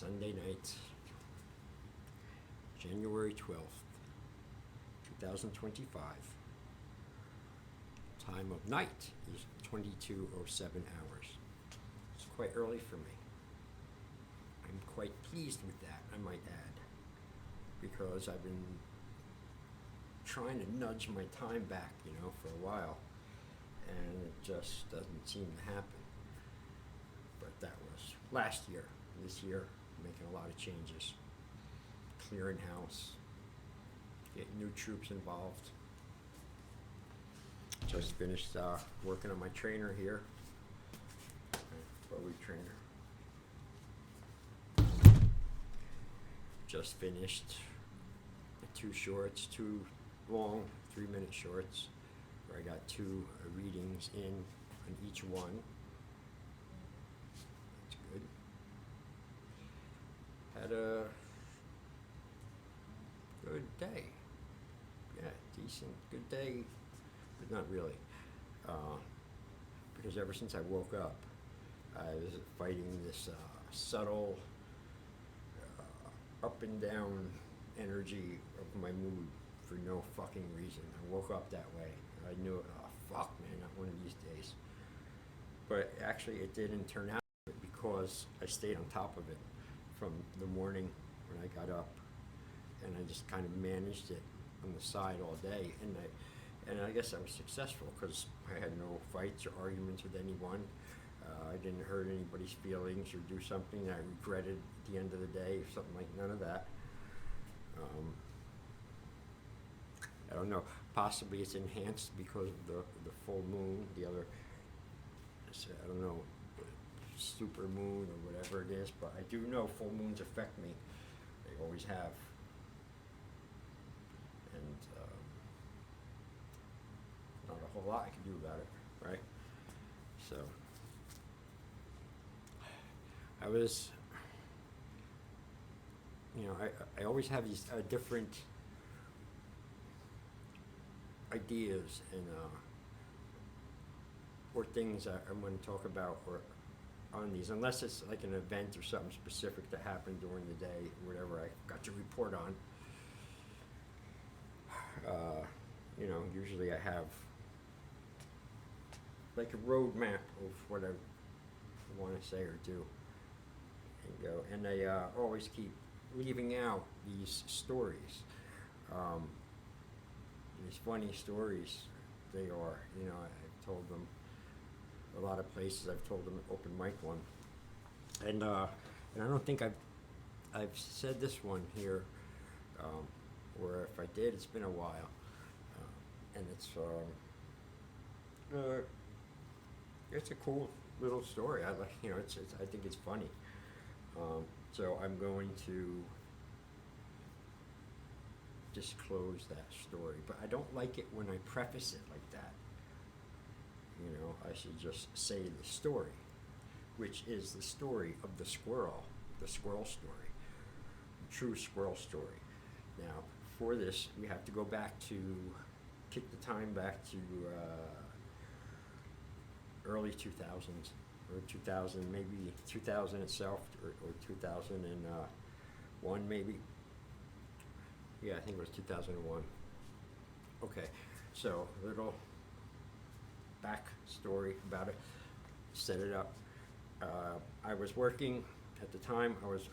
Sunday night, January 12th, 2025. Time of night is 22:07 hours. It's quite early for me. I'm quite pleased with that, I might add, because I've been trying to nudge my time back, for a while, and it just doesn't seem to happen. But that was last year. This year, making a lot of changes, clearing house, getting new troops involved. Just finished working on my trainer here, Bowie trainer. Just finished two shorts, two long 3-minute shorts, where I got two readings in on each one. That's good. Had a good day. Yeah, decent, good day, but not really. Because ever since I woke up, I was fighting this subtle up and down energy of my mood for no fucking reason. I woke up that way. I knew, oh fuck man, not one of these days. But actually it didn't turn out because I stayed on top of it from the morning when I got up, and I just kind of managed it on the side all day, and I guess I was successful because I had no fights or arguments with anyone. I didn't hurt anybody's feelings or do something that I regretted at the end of the day or something, like none of that. I don't know, possibly it's enhanced because of the full moon, the other, I don't know, super moon or whatever it is, but I do know full moons affect me. They always have. And not a whole lot I can do about it, right? So I was, I always have these different ideas and or things I'm going to talk about or on these, unless it's like an event or something specific that happened during the day, whatever I got to report on. Usually I have like a roadmap of what I want to say or do, and go. And I always keep leaving out these stories, these funny stories. They are, I've told them a lot of places. I've told them at open mic one, and I don't think I've said this one here, or if I did, it's been a while, and it's a cool little story. I like, I think it's funny. So I'm going to disclose that story, but I don't like it when I preface it like that. I should just say the story, which is the story of the squirrel story, the true squirrel story. Now, for this, we have to go back to, kick the time back to early 2000s, or 2000, maybe 2000 itself, or 2001 maybe. Yeah, I think it was 2001. Okay, so a little back story about it, set it up. I was working, at the time, I was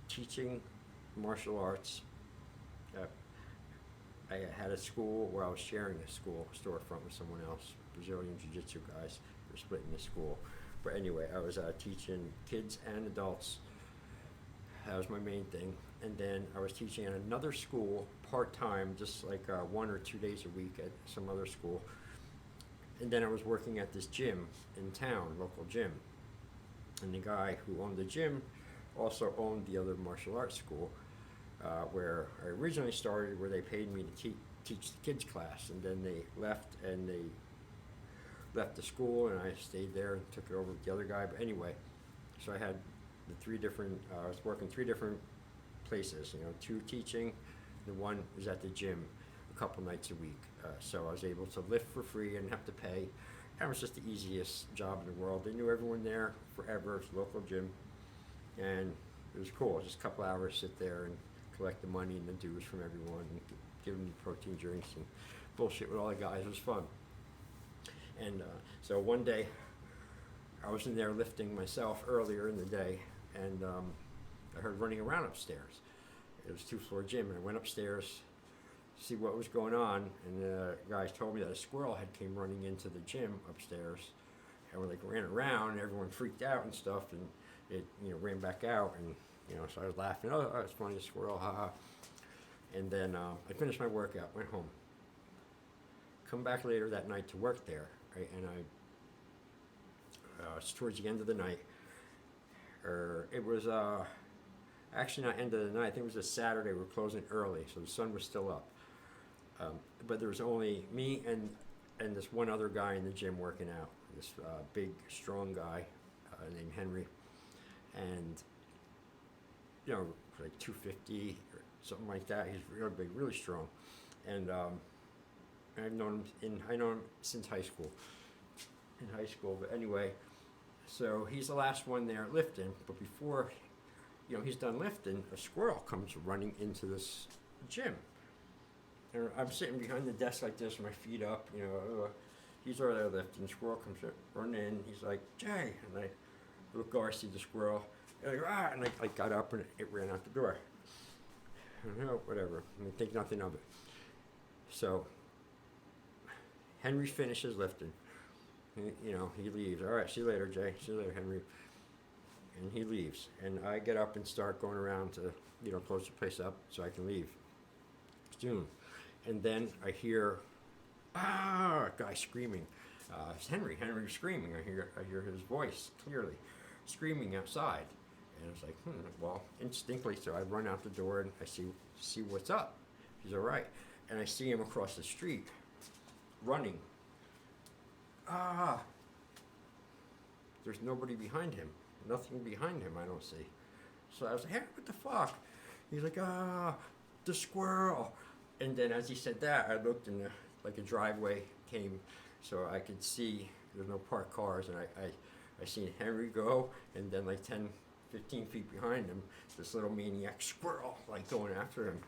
teaching martial arts. I had a school where I was sharing a storefront with someone else, Brazilian Jiu-Jitsu guys. We're splitting the school. But anyway, I was teaching kids and adults. That was my main thing. And then I was teaching at another school part-time, just like 1 or 2 days a week at some other school. And then I was working at this gym in town, local gym. And the guy who owned the gym also owned the other martial arts school, where I originally started, where they paid me to teach the kids class. And then they left the school, and I stayed there and took it over with the other guy. But anyway, so I had the 3 different, I was working 3 different places, 2 teaching, the 1 was at the gym a couple nights a week. So I was able to lift for free, I didn't have to pay. That was just the easiest job in the world. They knew everyone there forever. It's a local gym. And It was cool. Just a couple hours, sit there and collect the money and the dues from everyone and give them protein drinks and bullshit with all the guys. It was fun. And so one day, I was in there lifting myself earlier in the day, and I heard running around upstairs. It was a 2-floor gym, and I went upstairs to see what was going on, and the guys told me that a squirrel had came running into the gym upstairs, and we like ran around, and everyone freaked out and stuff, and it ran back out, and so I was laughing. Oh, it's funny, a squirrel, haha. And then I finished my workout, went home. Come back later that night to work there, right? And it's towards the end of the night, or it was actually not end of the night. I think it was a Saturday. We were closing early, so the sun was still up. But there was only me and this one other guy in the gym working out. This big, strong guy named Henry, and like 250 or something like that. He's real big, really strong, and I've known him since high school. But anyway, so he's the last one there lifting. But before, he's done lifting, a squirrel comes running into this gym. And I'm sitting behind the desk like this, with my feet up. He's over there lifting. Squirrel comes running in. He's like, Jay, and I look over, I see the squirrel. And I got up and it ran out the door. Whatever. I think nothing of it. So Henry finishes lifting. He leaves. All right, see you later, Jay. See you later, Henry. And he leaves. And I get up and start going around to, close the place up so I can leave soon. And then I hear, a guy screaming. It's Henry. Henry's screaming. I hear his voice clearly, screaming outside. And I was like, well, instinctively, so I run out the door and I see what's up. He's all right. And I see him across the street, running. There's nobody behind him. Nothing behind him, I don't see. So I was like, hey, what the fuck? He's like, the squirrel. And then as he said that, I looked and like a driveway came so I could see there's no parked cars. And I seen Henry go, and then like 10, 15 feet behind him, this little maniac squirrel like going after him.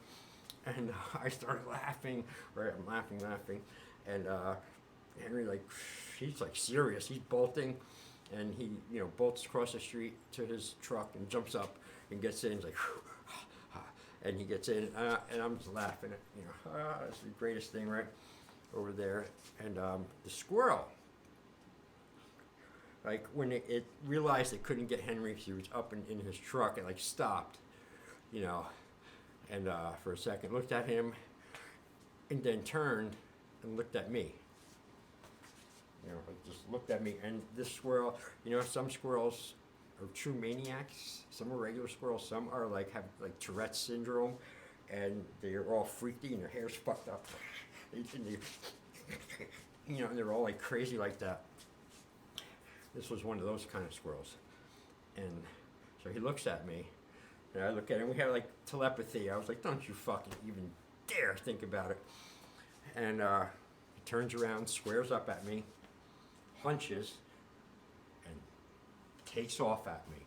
And I started laughing, right? I'm laughing. And Henry, he's like serious. He's bolting, and he, bolts across the street to his truck and jumps up and gets in. He's like, and he gets in, and I'm just laughing. It's the greatest thing, right? Over there. And the squirrel, like when it realized it couldn't get Henry because he was up in his truck, it stopped, and for a second looked at him, and then turned and looked at me. Just looked at me. And this squirrel, some squirrels are true maniacs. Some are regular squirrels. Some are have Tourette's syndrome, and they're all freaky and their hair's fucked up. And they're all crazy like that. This was one of those kind of squirrels. And so he looks at me, and I look at him. We had telepathy. I was like, don't you fucking even dare think about it. And he turns around, squares up at me, hunches, and takes off at me.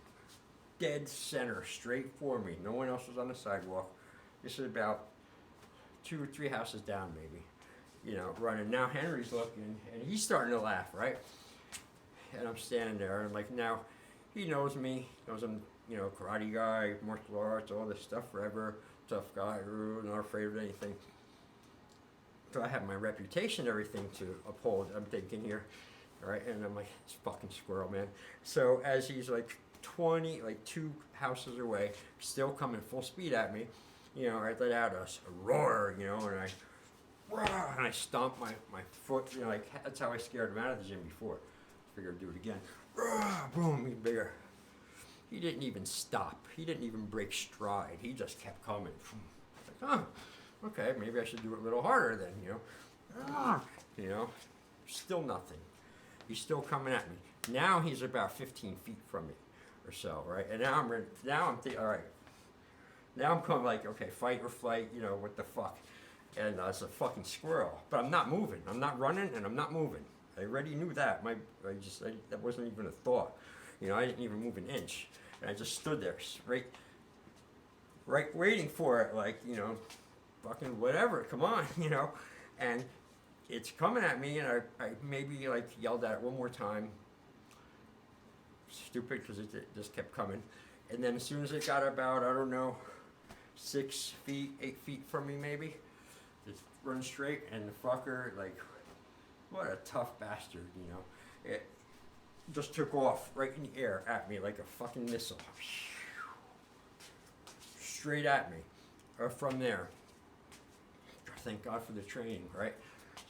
Dead center, straight for me. No one else was on the sidewalk. This is about 2 or 3 houses down, maybe. Running. Now Henry's looking, and he's starting to laugh, right? And I'm standing there, and now he knows me, knows I'm, karate guy, martial arts, all this stuff forever, tough guy, not afraid of anything. So I have my reputation, everything to uphold, I'm thinking here, right? And I'm like, it's fucking squirrel, man. So as he's 2 houses away, still coming full speed at me, I let out a roar, and I stomped my foot, that's how I scared him out of the gym before. Figured I'd do it again. Boom, he's bigger. He didn't even stop. He didn't even break stride. He just kept coming. Okay, maybe I should do it a little harder then, Still nothing. He's still coming at me. Now he's about 15 feet from me or so, right? And now I'm ready. Now I'm thinking, all right. Now I'm going okay, fight or flight, what the fuck? And it's a fucking squirrel. But I'm not moving. I'm not running, and I'm not moving. I already knew that. That wasn't even a thought. I didn't even move an inch. And I just stood there, right, waiting for it, like, you know, fucking whatever, come on, you know, and it's coming at me, and I maybe like yelled at it one more time. Stupid, because it just kept coming, and then as soon as it got about, I don't know, 6 feet, 8 feet from me, maybe, just run straight, and the fucker, like, what a tough bastard, you know, it just took off right in the air at me like a fucking missile, straight at me, from there. Thank God for the training, right?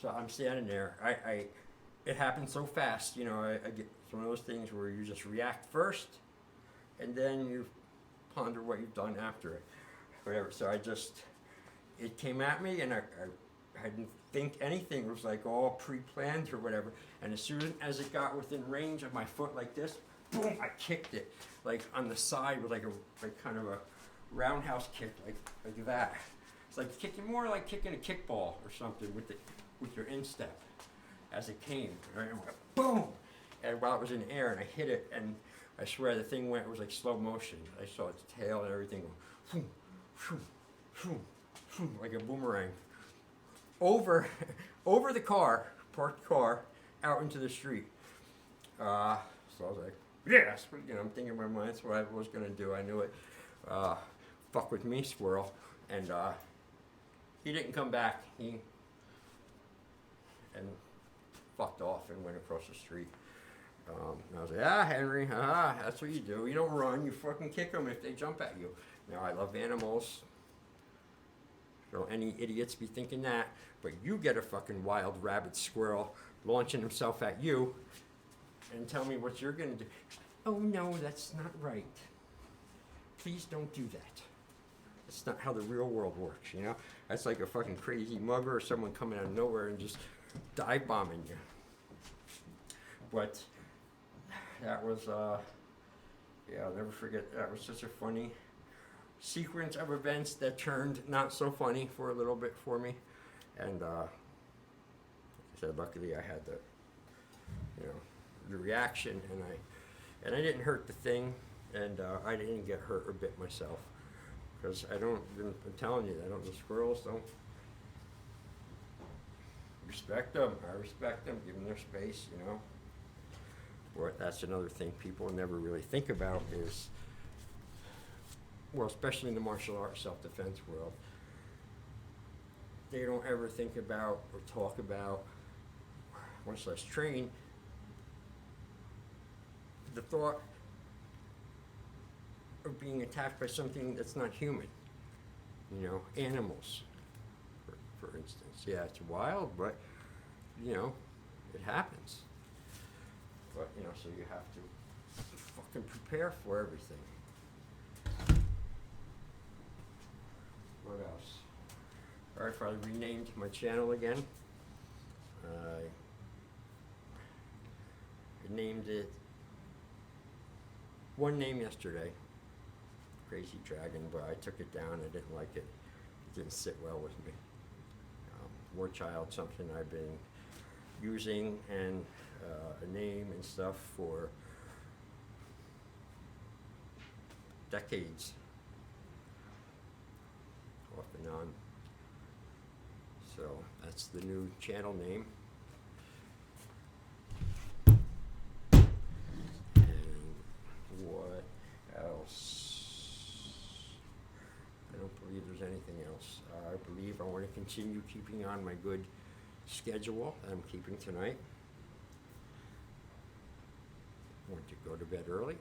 So I'm standing there. It happened so fast, you know. I get, it's one of those things where you just react first, and then you ponder what you've done after it, whatever. So it came at me, and I didn't think anything. It was like all pre-planned or whatever. And as soon as it got within range of my foot, like this, boom! I kicked it, like on the side with like kind of a roundhouse kick, like that. It's like kicking a kickball or something with your instep as it came. Right? And it went boom! And while it was in the air, and I hit it, and I swear the thing went, it was like slow motion. I saw its tail and everything go, phoom, phoom, phoom, phoom, like a boomerang. Over the parked car, out into the street. So I was like, yes, you know, I'm thinking in my mind, that's what I was gonna do. I knew it. Fuck with me, squirrel. And he didn't come back. He fucked off and went across the street. And I was like, Henry, that's what you do. You don't run, you fucking kick them if they jump at you. Now, I love animals. Don't any idiots be thinking that. But you get a fucking wild rabbit squirrel launching himself at you and tell me what you're going to do. Oh, no, that's not right. Please don't do that. That's not how the real world works, you know? That's like a fucking crazy mugger or someone coming out of nowhere and just dive bombing you. But that was, I'll never forget. That was such a funny sequence of events that turned not so funny for a little bit for me. And like I said, luckily I had the reaction, and I didn't hurt the thing, and I didn't get hurt or bit myself, because I'm telling you, the squirrels don't respect them. I respect them, give them their space, you know. But that's another thing people never really think about is, well, especially in the martial arts self-defense world, they don't ever think about or talk about, much less train, the thought of being attacked by something that's not human. You know, animals, for instance. Yeah, it's wild, but, you know, it happens. But, you know, so you have to fucking prepare for everything. What else? Alright, so I renamed my channel again. I named it one name yesterday, Crazy Dragon, but I took it down. I didn't like it. It didn't sit well with me. War Child, something I've been using, and a name and stuff for decades, off and on. So that's the new channel name. And what else? I don't believe there's anything else. I believe I want to continue keeping on my good schedule that I'm keeping tonight. I want to go to bed early,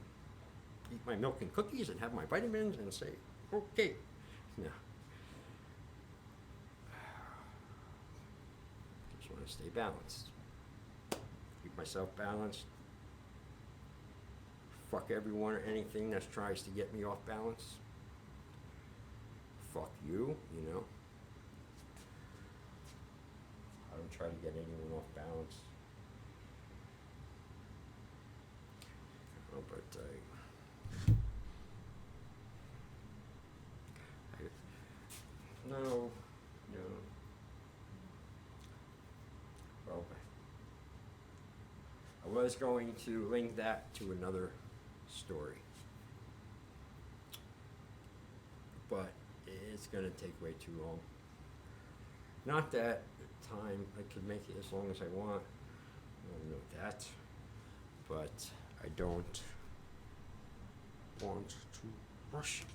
eat my milk and cookies, and have my vitamins, and say, okay. No. Just want to stay balanced. Keep myself balanced. Fuck everyone or anything that tries to get me off balance. Fuck you, you know. I don't try to get anyone off balance. Oh, but no. Well, I was going to link that to another story. but it's gonna take way too long. Not that time, I could make it as long as I want, I know that, but I don't want to rush it.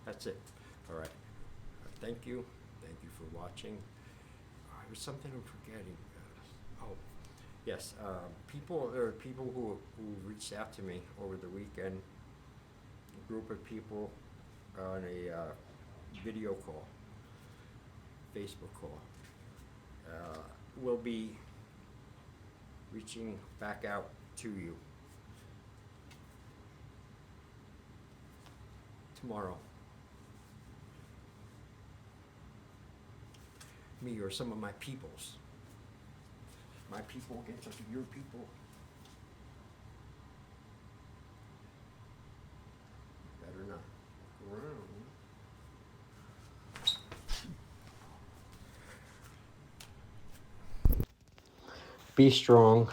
That's it. All right. Thank you. Thank you for watching. There's something I'm forgetting. Oh, yes. There are people who reached out to me over the weekend. A group of people on a video call, Facebook call. We'll be reaching back out to you tomorrow. Me or some of my peoples. My people get in touch with your people. Better not look around. Be strong,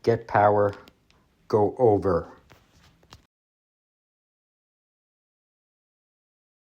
get power, go over.